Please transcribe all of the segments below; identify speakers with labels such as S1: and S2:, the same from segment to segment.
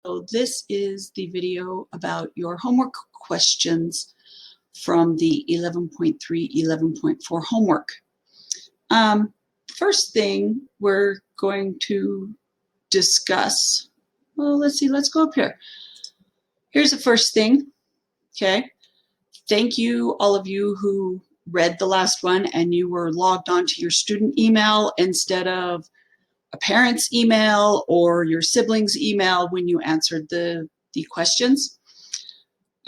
S1: So this is the video about your homework questions from the 11.3, 11.4 homework. First thing we're going to discuss, well, let's go up here. Here's the first thing, okay? Thank you, all of you who read the last one and you were logged onto your student email instead of a parent's email or your sibling's email when you answered the questions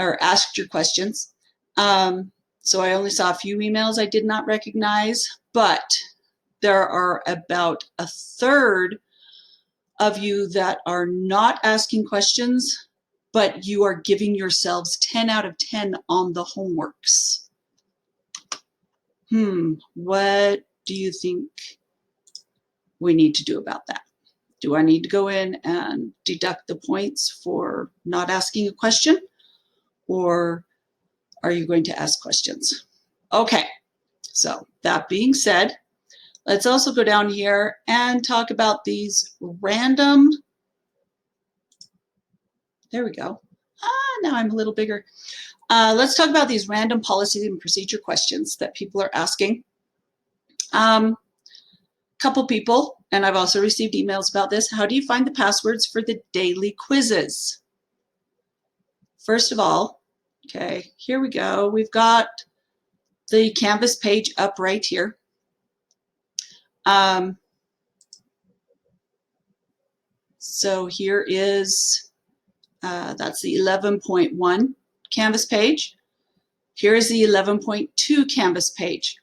S1: or asked your questions. So I only saw a few emails I did not recognize, but there are about a third of you that are not asking questions, but you are giving yourselves 10 out of 10 on the homeworks. What do you think we need to do about that? Do I need to go in and deduct the points for not asking a question? Or are you going to ask questions? Okay, so that being said, let's also go down here and talk about these random, there we go. Now I'm a little bigger. Let's talk about these random policy and procedure questions that people are asking. Couple people, and I've also received emails about this. How do you find the passwords for the daily quizzes? First of all, okay, here we go. We've got the Canvas page up right here. So here is, that's the 11.1 Canvas page. Here is the 11.2 Canvas page.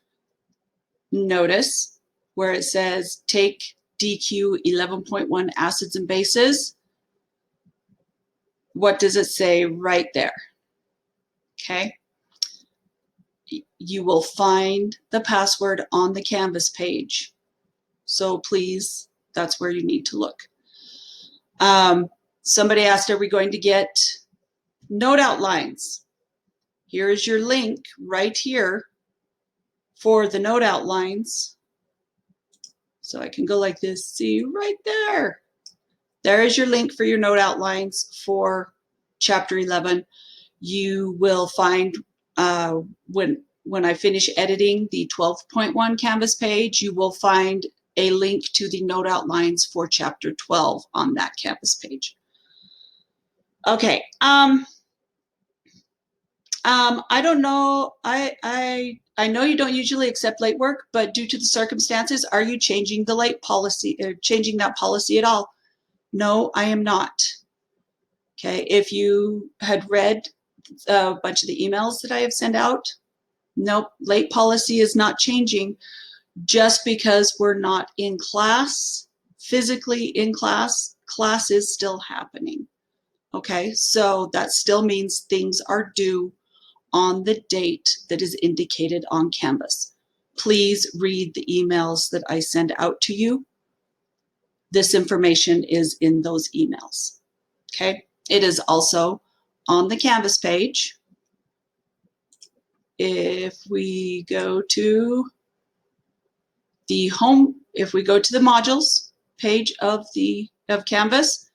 S1: Notice where it says take DQ 11.1 acids and bases. What does it say right there? Okay. You will find the password on the Canvas page. So please, that's where you need to look. Somebody asked, are we going to get note outlines? Here is your link right here for the note outlines. So I can go like this, see right there. There is your link for your note outlines for chapter 11. You will find when I finish editing the 12.1 Canvas page, you will find a link to the note outlines for chapter 12 on that Canvas page. Okay. I don't know. I know you don't usually accept late work, but due to the circumstances, are you changing the late policy or changing that policy at all? No, I am not. Okay. If you had read a bunch of the emails that I have sent out, nope, late policy is not changing just because we're not in class, physically in class. Class is still happening. Okay. So that still means things are due on the date that is indicated on Canvas. Please read the emails that I send out to you. This information is in those emails. Okay. It is also on the Canvas page. If we go to the home, if we go to the modules page of Canvas,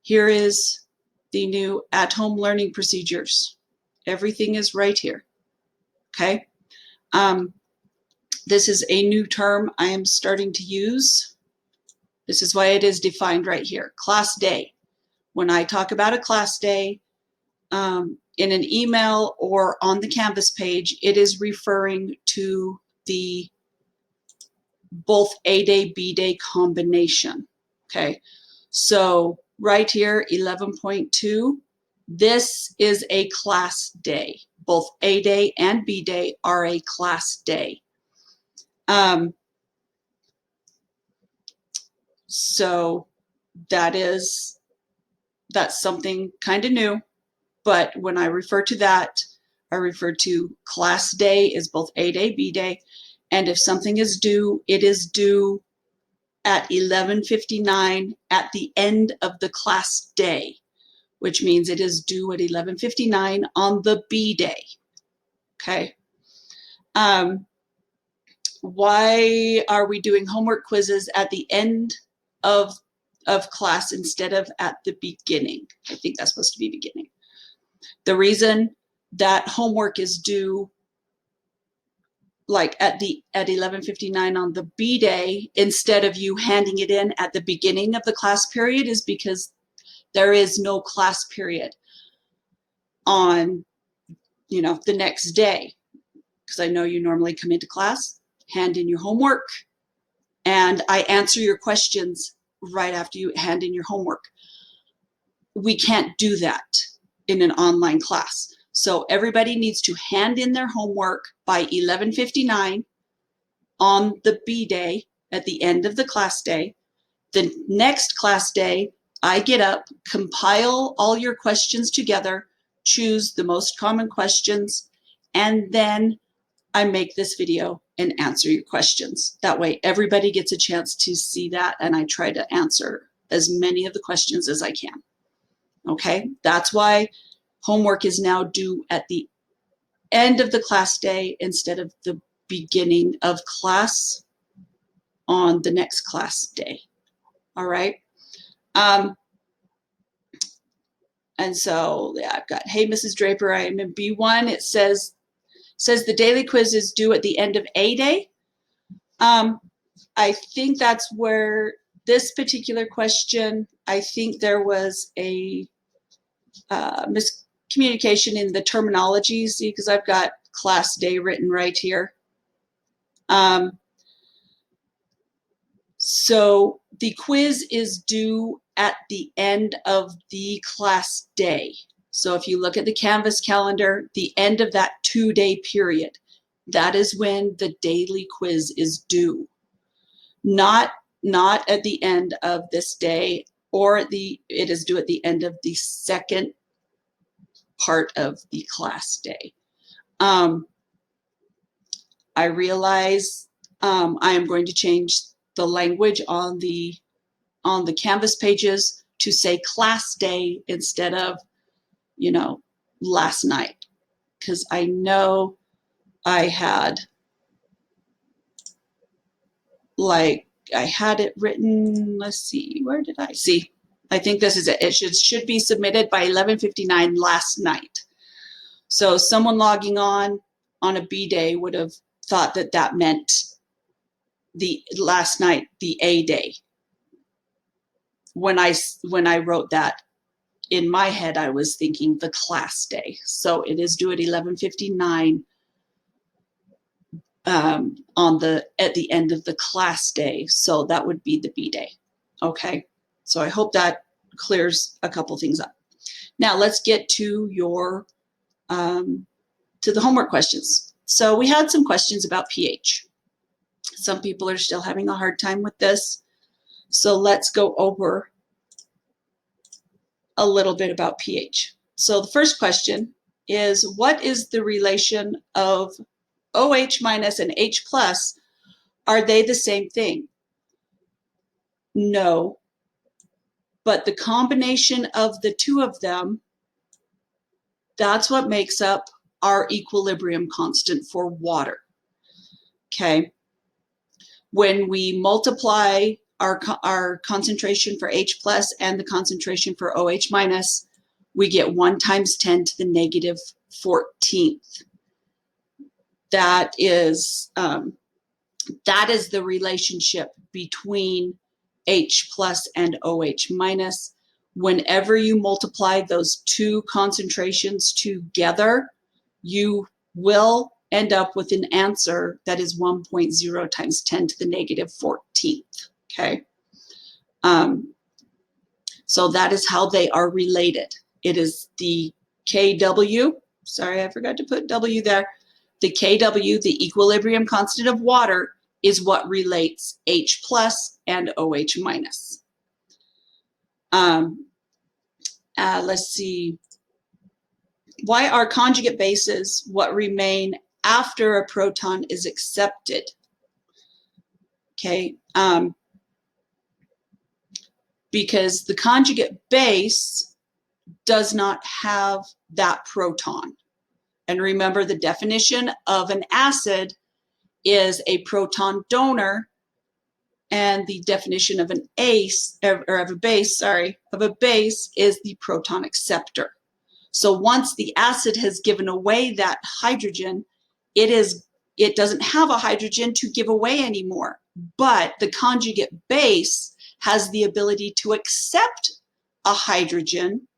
S1: here is the new at-home learning procedures. Everything is right here. Okay. This is a new term I am starting to use. This is why it is defined right here, class day. When I talk about a class day in an email or on the Canvas page, it is referring to the both A day, B day combination. Okay, so right here, 11.2, this is a class day. Both A day and B day are a class day. So that's something kind of new, but when I refer to that, I refer to class day is both A day, B day, and if something is due, it is due at 11:59 at the end of the class day, which means it is due at 11:59 on the B day. Okay. Why are we doing homework quizzes at the end of of class instead of at the beginning. I think that's supposed to be beginning. The reason that homework is due like at 11:59 on the B day instead of you handing it in at the beginning of the class period is because there is no class period on, you know, the next day. Because I know you normally come into class, hand in your homework, and I answer your questions right after you hand in your homework. We can't do that in an online class. So everybody needs to hand in their homework by 11:59 on the B day at the end of the class day. The next class day, I get up, compile all your questions together, choose the most common questions, and then I make this video and answer your questions. That way everybody gets a chance to see that, and I try to answer as many of the questions as I can. Okay, that's why homework is now due at the end of the class day instead of the beginning of class on the next class day. All right. And so yeah, I've got, hey, Mrs. Draper, I am in B1. It says the daily quiz is due at the end of A day. I think that's where this particular question, I think there was a miscommunication in the terminology, see, because I've got class day written right here. So the quiz is due at the end of the class day. So if you look at the Canvas calendar, the end of that 2-day period, that is when the daily quiz is due. Not at the end of this day, or it is due at the end of the second part of the class day. I realize I am going to change the language on the Canvas pages to say class day instead of, you know, last night, because I know I had it written, let's see, where did I see? I think this is it. It should be submitted by 11:59 last night. So someone logging on a B day would have thought that that meant the last night, the A day. When I wrote that in my head, I was thinking the class day. So it is due at 11:59 at the end of the class day. So that would be the B day. Okay. So I hope that clears a couple things up. Now let's get to your to the homework questions. So we had some questions about pH. Some people are still having a hard time with this. So let's go over a little bit about pH. So the first question is, what is the relation of OH minus and H plus? Are they the same thing? No, but the combination of the two of them, that's what makes up our equilibrium constant for water. Okay. When we multiply our concentration for H plus and the concentration for OH minus, we get 1 times 10 to the negative 14th. That is the relationship between H plus and OH minus. Whenever you multiply those two concentrations together, you will end up with an answer that is 1.0 times 10 to the negative 14th, okay? So that is how they are related. It is the KW, sorry, I forgot to put W there. The KW, the equilibrium constant of water, is what relates H plus and OH minus. Let's see. Why are conjugate bases what remain after a proton is accepted? Okay, because the conjugate base does not have that proton. And remember, the definition of an acid is a proton donor And the definition of an ACE, or of a base, of a base is the proton acceptor. So once the acid has given away that hydrogen, it doesn't have a hydrogen to give away anymore. But the conjugate base has the ability to accept a hydrogen,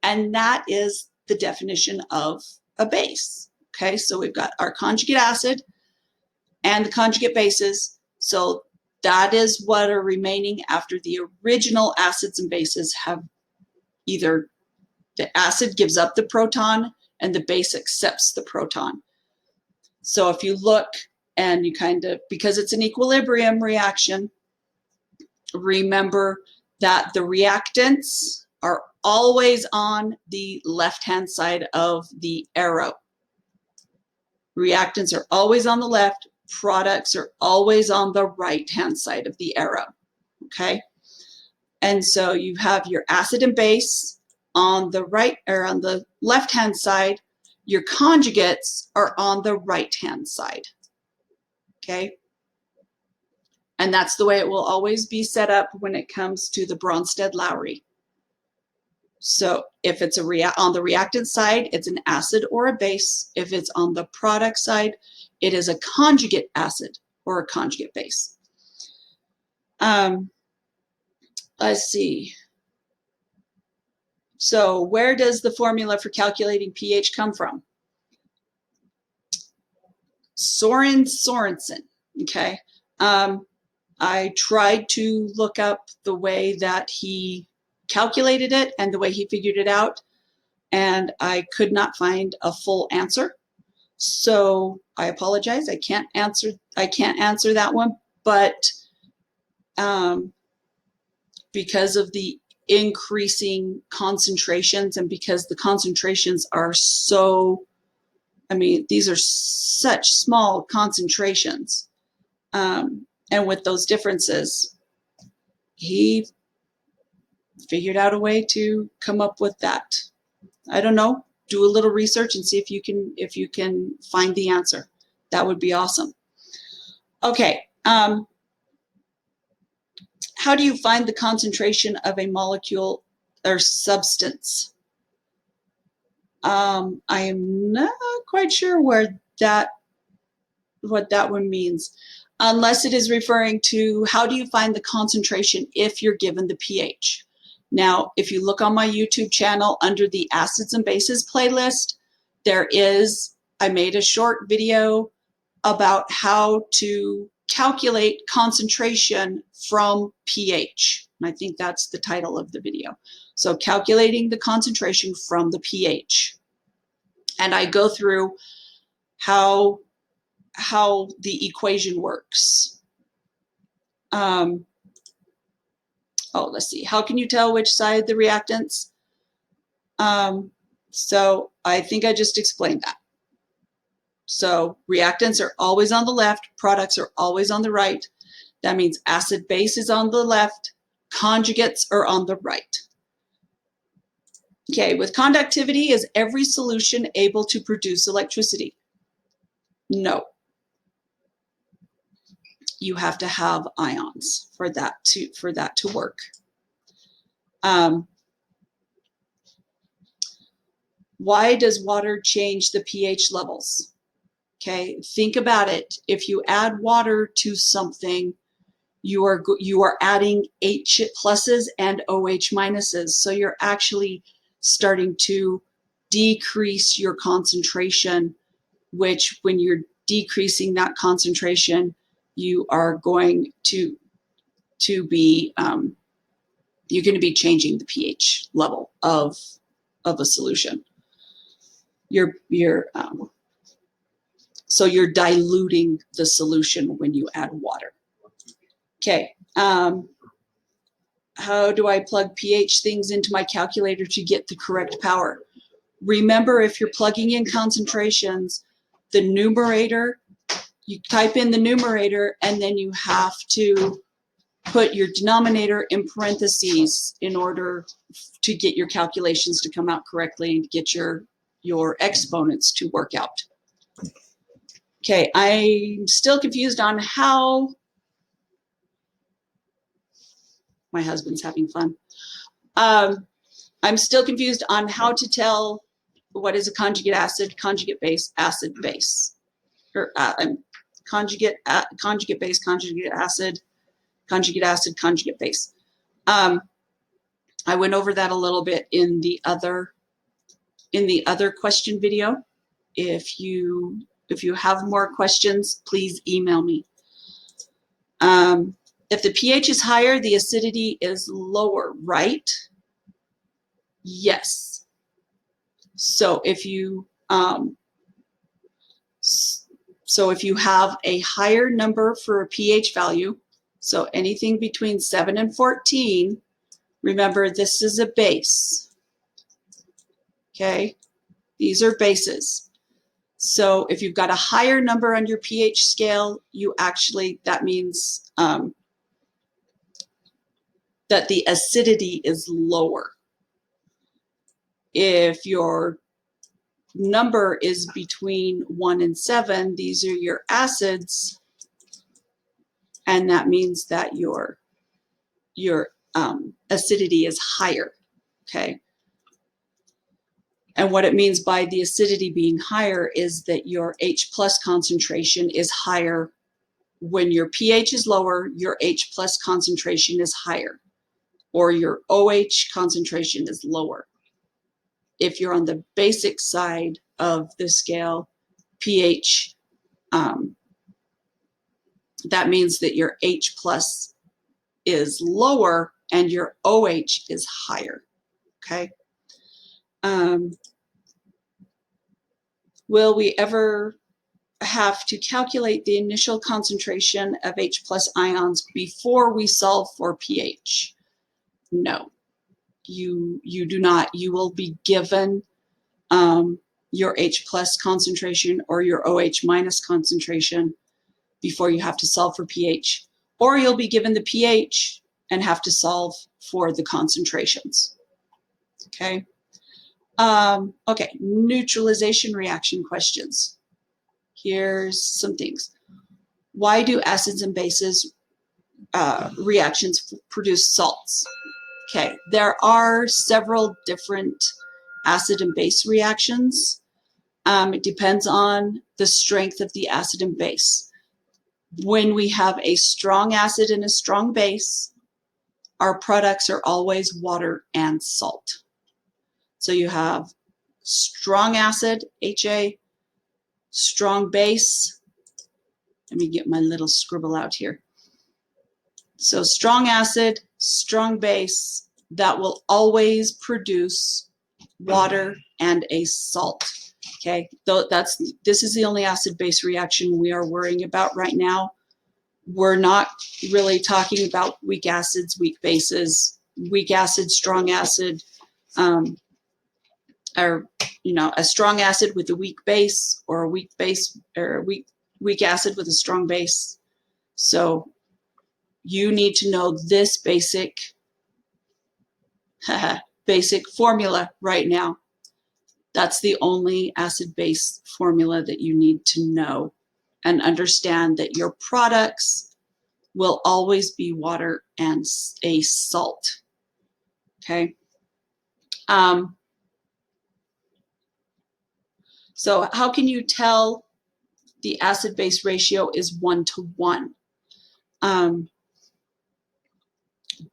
S1: and that is the definition of a base. Okay, so we've got our conjugate acid and the conjugate bases. So that is what are remaining after the original acids and bases have either the acid gives up the proton and the base accepts the proton. So if you look and you because it's an equilibrium reaction, remember that the reactants are always on the left-hand side of the arrow. Reactants are always on the left, products are always on the right-hand side of the arrow, okay? And so you have your acid and base on the right, or on the left-hand side. Your conjugates are on the right-hand side, okay? And that's the way it will always be set up when it comes to the Bronsted-Lowry. So if it's on the reactant side, it's an acid or a base. If it's on the product side, it is a conjugate acid or a conjugate base. Let's see. So where does the formula for calculating pH come from? Sorensen, okay? I tried to look up the way that he calculated it and the way he figured it out, and I could not find a full answer. So I apologize. I can't answer that one, but because of the increasing concentrations and because the concentrations are so, I mean, these are such small concentrations. And with those differences, he figured out a way to come up with that. I don't know. Do a little research and see if you can find the answer. That would be awesome. Okay. How do you find the concentration of a molecule or substance? I am not quite sure what that one means, unless it is referring to how do you find the concentration if you're given the pH. Now, if you look on my YouTube channel under the acids and bases playlist, I made a short video about how to calculate concentration from pH. And I think that's the title of the video. So calculating the concentration from the pH. And I go through how the equation works. Let's see. How can you tell which side the reactants? So I think I just explained that. So reactants are always on the left, products are always on the right. That means acid base is on the left, conjugates are on the right. Okay, with conductivity, is every solution able to produce electricity? No. You have to have ions for that to work. Why does water change the pH levels? Okay, think about it. If you add water to something, you are adding H pluses and OH minuses. So you're actually starting to decrease your concentration, which when you're decreasing that concentration, you are going to be you're going to be changing the pH level of a solution. So you're diluting the solution when you add water. Okay. How do I plug pH things into my calculator to get the correct power? Remember, if you're plugging in concentrations, the numerator, you type in the numerator and then you have to put your denominator in parentheses in order to get your calculations to come out correctly and get your exponents to work out. Okay, I'm still confused on how My husband's having fun. I'm still confused on how to tell what is a conjugate acid, conjugate base, acid base, or conjugate base, conjugate acid, conjugate base. I went over that a little bit in the other question video. If you have more questions, please email me. If the pH is higher, the acidity is lower, right? Yes. So if you have a higher number for a pH value, so anything between 7 and 14, remember this is a base. Okay, these are bases. So if you've got a higher number on your pH scale, that means that the acidity is lower. If your number is between 1 and 7, these are your acids, and that means that your acidity is higher. Okay. And what it means by the acidity being higher is that your H plus concentration is higher. When your pH is lower, your H plus concentration is higher, or your OH concentration is lower. If you're on the basic side of the scale, pH, that means that your H plus is lower and your OH is higher. Okay. Will we ever have to calculate the initial concentration of H plus ions before we solve for pH? No, you do not. You will be given your H plus concentration or your OH minus concentration before you have to solve for pH, or you'll be given the pH and have to solve for the concentrations. Okay. Okay, neutralization reaction questions. Here's some things. Why do acids and bases reactions produce salts? Okay, there are several different acid and base reactions. It depends on the strength of the acid and base. When we have a strong acid and a strong base, our products are always water and salt. So you have strong acid, HA, strong base. Let me get my little scribble out here. So strong acid, strong base, that will always produce water and a salt. Okay, this is the only acid-base reaction we are worrying about right now. We're not really talking about weak acids, weak bases, weak acid, strong acid, or a strong acid with a weak base, or a weak base or a weak acid with a strong base. So you need to know this basic formula right now. That's the only acid-base formula that you need to know, and understand that your products will always be water and a salt. Okay. So how can you tell the acid-base ratio is 1:1?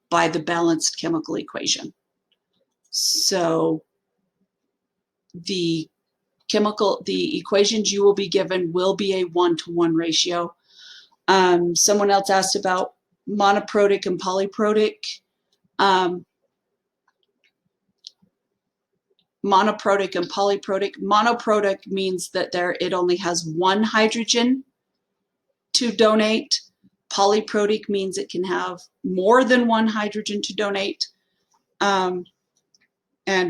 S1: By the balanced chemical equation. So the equations you will be given will be a 1:1 ratio. Someone else asked about monoprotic and polyprotic. Monoprotic and polyprotic. Monoprotic means that it only has one hydrogen to donate. Polyprotic means it can have more than one hydrogen to donate. And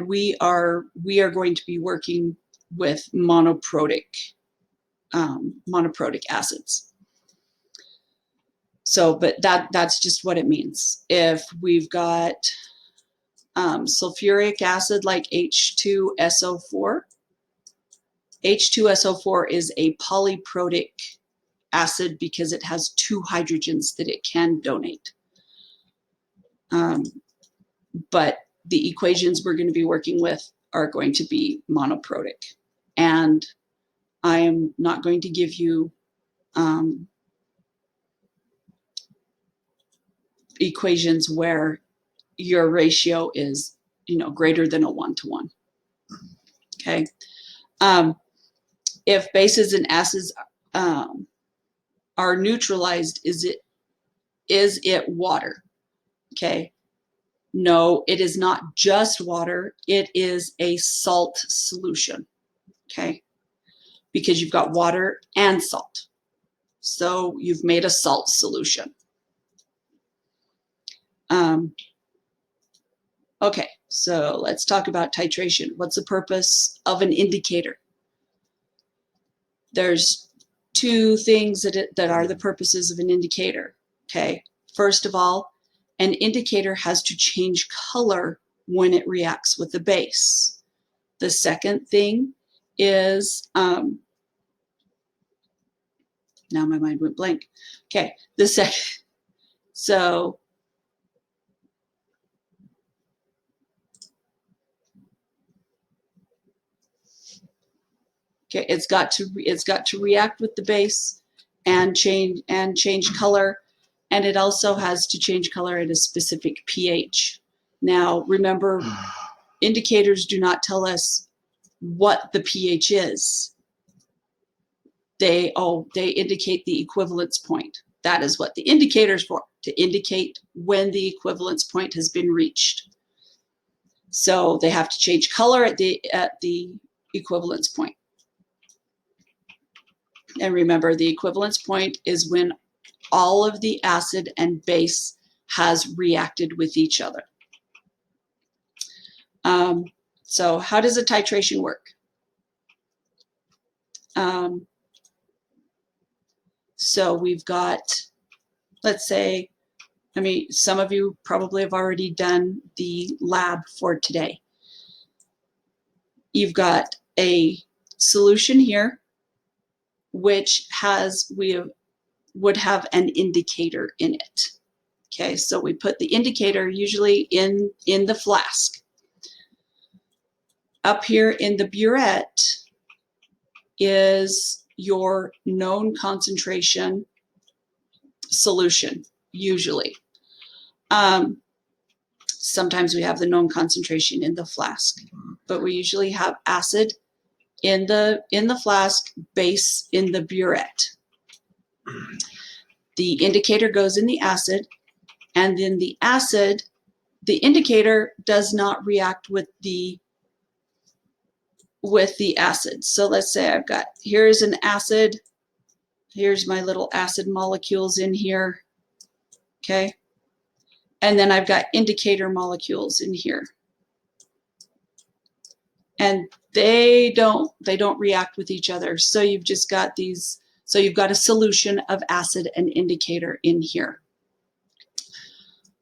S1: we are going to be working with monoprotic acids. So, but that's just what it means. If we've got sulfuric acid like H2SO4, H2SO4 is a polyprotic acid because it has two hydrogens that it can donate. But the equations we're going to be working with are going to be monoprotic. And I am not going to give you equations where your ratio is, greater than a 1-to-1. Okay. If bases and acids are neutralized, is it water? Okay. No, it is not just water. It is a salt solution. Okay. Because you've got water and salt. So you've made a salt solution. Okay, so let's talk about titration. What's the purpose of an indicator? There's two things that are the purposes of an indicator. Okay, first of all, an indicator has to change color when it reacts with the base. The second thing is, now my mind went blank. Okay, the second, so okay, it's got to react with the base and change color, and it also has to change color at a specific pH. Now, remember, indicators do not tell us what the pH is. They indicate the equivalence point. That is what the indicator is for, to indicate when the equivalence point has been reached. So they have to change color at the equivalence point. And remember, the equivalence point is when all of the acid and base has reacted with each other. So how does a titration work? So we've got, let's say, some of you probably have already done the lab for today. You've got a solution here, which would have an indicator in it. Okay, so we put the indicator usually in the flask. Up here in the burette is your known concentration solution, usually. Sometimes we have the known concentration in the flask, but we usually have acid in the flask, base in the burette. The indicator goes in the acid, and then the indicator does not react with the acid. So let's say here's an acid, here's my little acid molecules in here, okay? And then I've got indicator molecules in here. And they don't react with each other. So you've just got these, so you've got a solution of acid and indicator in here.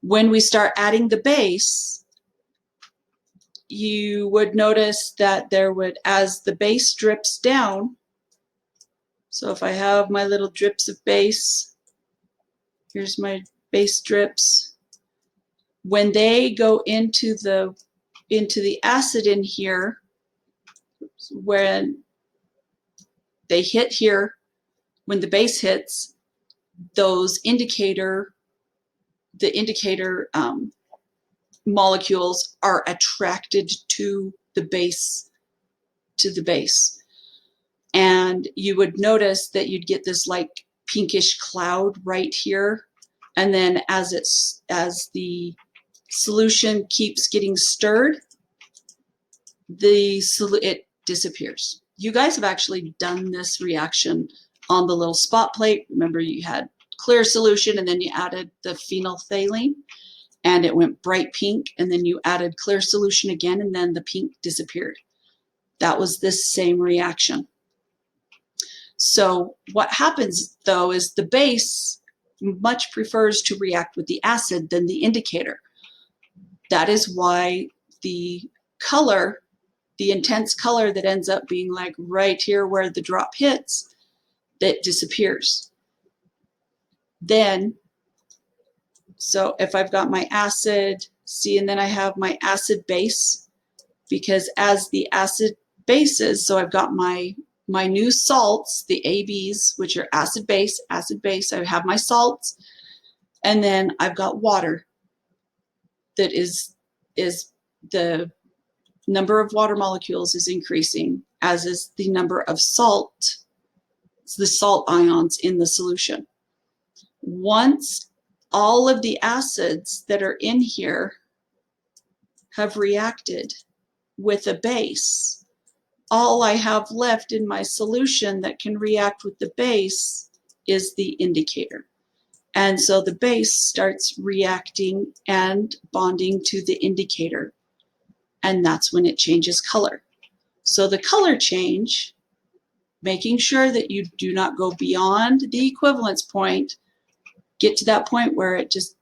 S1: When we start adding the base, you would notice that as the base drips down, so if I have my little drips of base, here's my base drips. When they go into the acid in here, when they hit here, when the base hits, the indicator molecules are attracted to the base. And you would notice that you'd get this like pinkish cloud right here. And then as the solution keeps getting stirred, it disappears. You guys have actually done this reaction on the little spot plate. Remember, you had clear solution and then you added the phenolphthalein and it went bright pink, and then you added clear solution again and then the pink disappeared. That was this same reaction. So what happens though is the base much prefers to react with the acid than the indicator. That is why the color, the intense color that ends up being like right here where the drop hits, that disappears. Then So if I've got my acid, see, and then I have my acid base, because as the acid bases, so I've got my new salts, the ABs, which are acid base, I have my salts, and then I've got water that is the number of water molecules is increasing, as is the number of the salt ions in the solution. Once all of the acids that are in here have reacted with a base, all I have left in my solution that can react with the base is the indicator. And so the base starts reacting and bonding to the indicator, and that's when it changes color. So the color change, making sure that you do not go beyond the equivalence point, get to that point where it just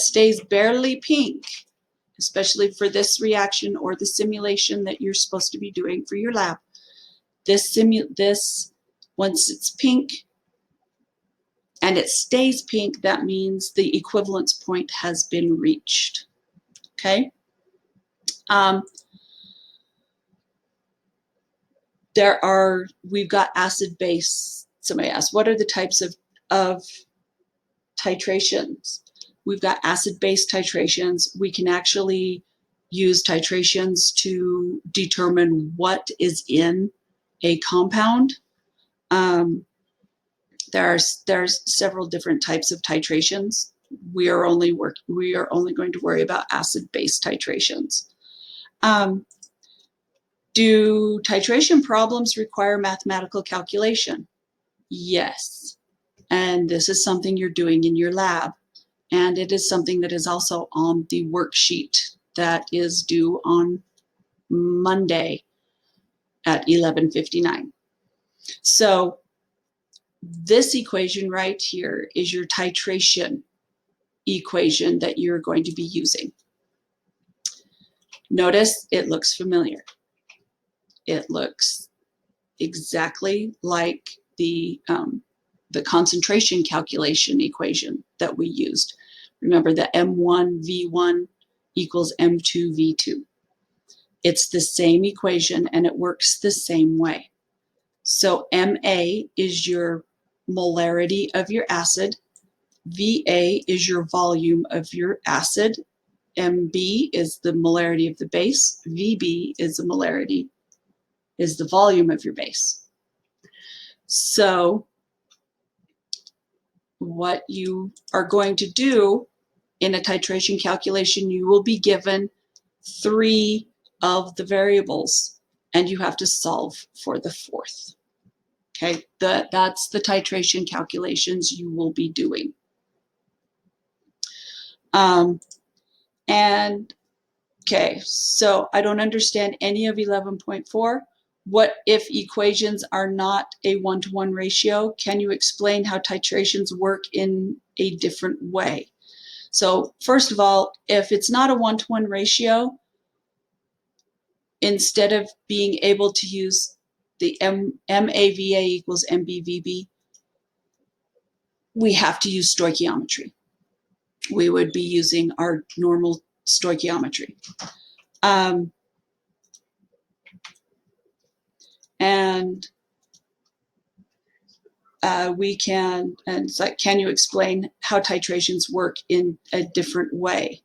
S1: stays barely pink, especially for this reaction or the simulation that you're supposed to be doing for your lab. This, once it's pink and it stays pink, that means the equivalence point has been reached. Okay. We've got acid base. Somebody asked, what are the types of titrations? We've got acid base titrations. We can actually use titrations to determine what is in a compound. There's several different types of titrations. We are only going to worry about acid base titrations. Do titration problems require mathematical calculation? Yes. And this is something you're doing in your lab. And it is something that is also on the worksheet that is due on Monday at 11:59. So this equation right here is your titration equation that you're going to be using. Notice it looks familiar. It looks exactly like the concentration calculation equation that we used. Remember, the M1V1 equals M2V2. It's the same equation and it works the same way. So MA is your molarity of your acid. VA is your volume of your acid. MB is the molarity of the base. VB is the volume of your base. So what you are going to do in a titration calculation, you will be given 3 of the variables and you have to solve for the 4th. Okay, that's the titration calculations you will be doing. And okay, so I don't understand any of 11.4. What if equations are not a 1-to-1 ratio? Can you explain how titrations work in a different way? So first of all, if it's not a 1-to-1 ratio, instead of being able to use the MAVA equals MBVB, we have to use stoichiometry. We would be using our normal stoichiometry. We can, and it's like, can you explain how titrations work in a different way?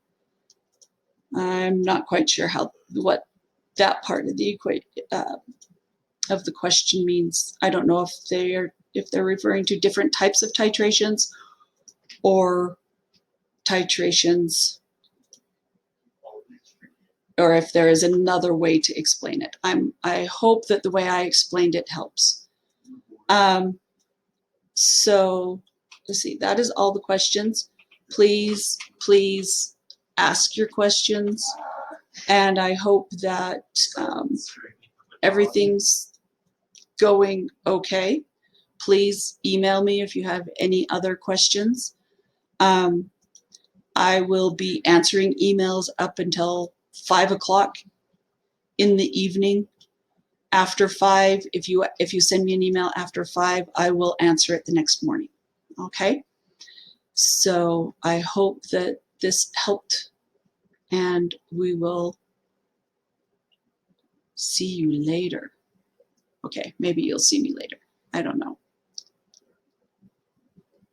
S1: I'm not quite sure what that part of the question means. I don't know if they're referring to different types of titrations or titrations, or if there is another way to explain it. I hope that the way I explained it helps. So let's see, that is all the questions. Please ask your questions, and I hope that everything's going okay. Please email me if you have any other questions. I will be answering emails up until 5 o'clock in the evening. After 5, if you send me an email after 5, I will answer it the next morning. Okay? So I hope that this helped, and we will see you later. Okay, maybe you'll see me later. I don't know.